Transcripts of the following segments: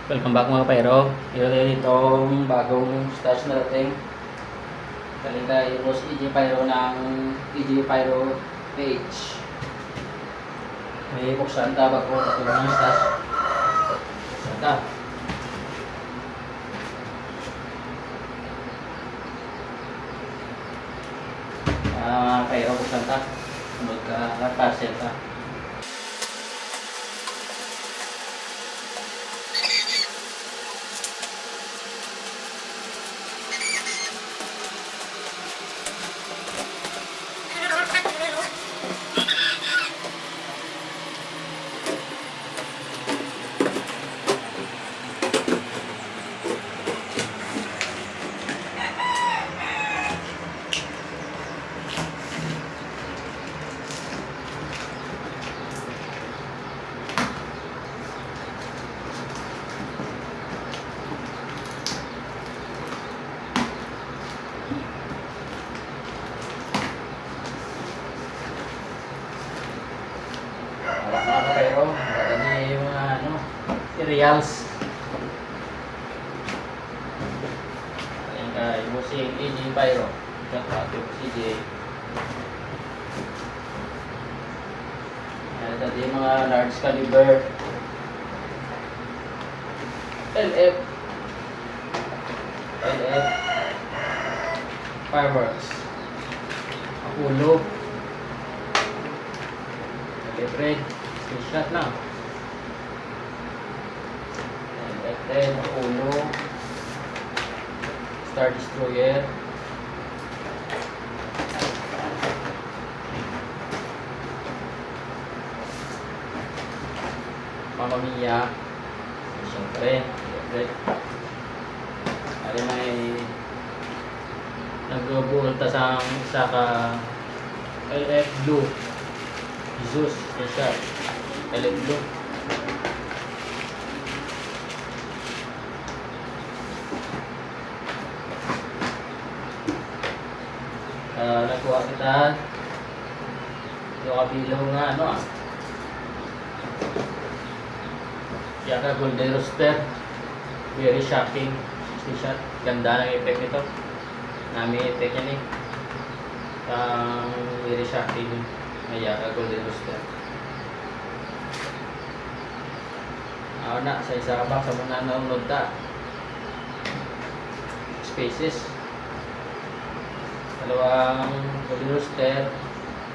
Welcome back mga Pyro. Ito itong bagong stash na dating. Galing kay Boss EJ Pyro ng EJ Pyro page. May buksan ta bago ito ng stash. Buksan ta. Pyro buksan ta. Sunod ka parcel ta. Pero ini yung cereals. Ayan kay Bossing EJ Pyro. Shout out to CJ. Ayan dati yung mga large caliber LF fireworks. Ulo Red shot lang. Then ulo Star Destroyer, Mamma Mia, siyempre ay may nagbubuhol sa isa ka LF Blue Jesus, siya LF Blue. Nakuha kita yung kabilaw nga Yaka Golden Rooster, very shocking 60 shot, ganda ng effect nito, nami effect yan very shocking na Yaka Golden Rooster. Sa isa ka box sa muna nanonood ta Spaces, dalawang Golden Rooster,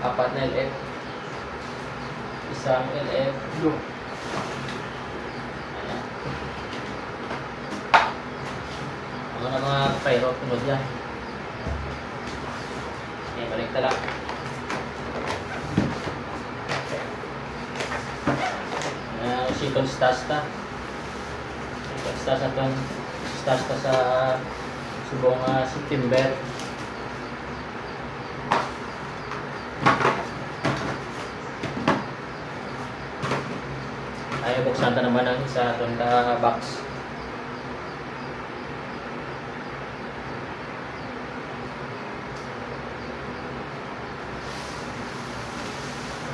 4 na LF, isang LF Blue. Ayan. Mga pyro tunod yan. Okay, balik tala. Second stash ta. Second stash atong stash ta sa subong September. Ay buksan ta naman ang isa atong box.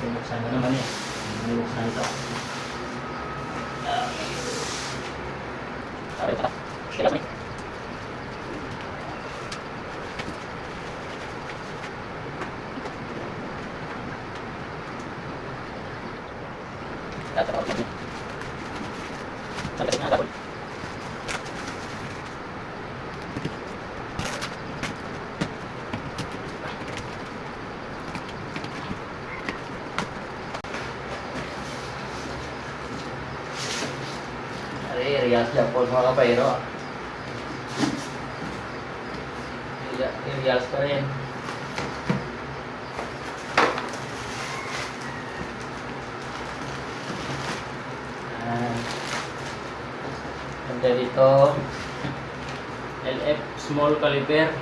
Buksan na naman buksan ito. Reals Japon mga kapayro. Reals pa rin. Ganda dito LF small caliber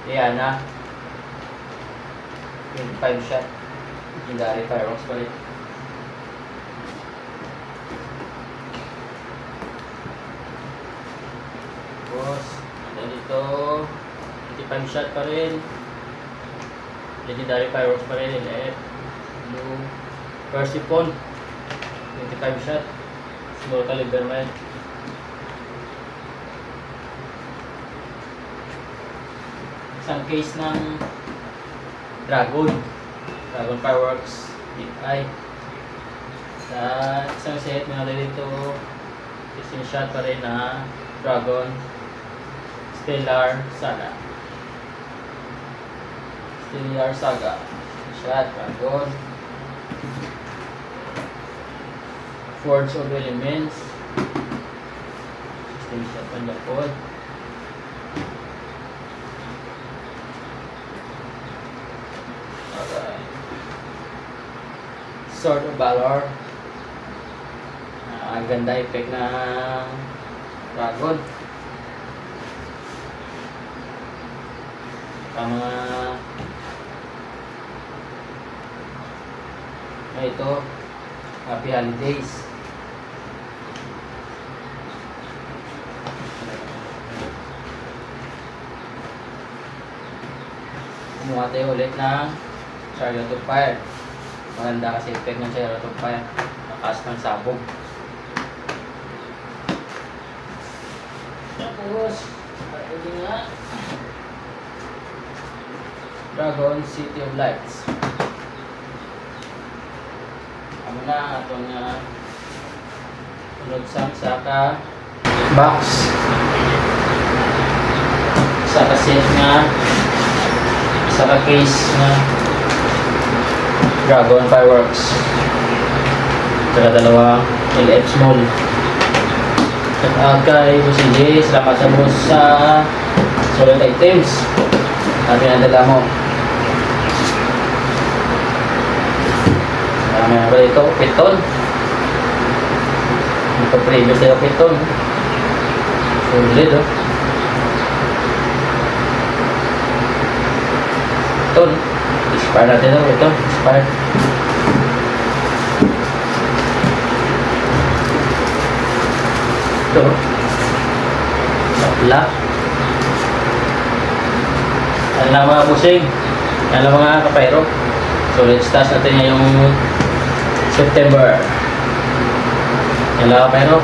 Diana 25 shot legendary fireworks pa rin. Dito 25 shot pa rin, legendary fireworks pa rin, LF Blue Persephone 25 shot Small caliber man. Isang case ng Dragon Fireworks DI. Sa isang set, meron dito 16 shot pa rin na Dragon Stellar Saga. Shot, Dragon. Forge of Elements. 16 shot pa niya po. Sword of Valor. Ang ganda effect ng Dragon. Ang mga ito, Happy Holidays. Kumuha tayo ulit ng Chariot of Fire. Maganda kasi effect ng Chariot of Fire. Nakas ng sabog. Tapos, pwede nga Dragon City of Lights. Ano na itong sunod saka box, saka set nga, saka case nga Dragon Fireworks, saka dalawang LF small. Shout out kay Bossing J, salamat sa boss sa solid items. Sabi na dala mo. Meron pa dito, piton. Ito previous na yung piton. Solid, oh. Piton. Expire natin, oh. Ito, expire. Ito. Sapla. Ano na mga busing? Ano mga kapayro? So let's start natin yung September. Yan lang kapayro.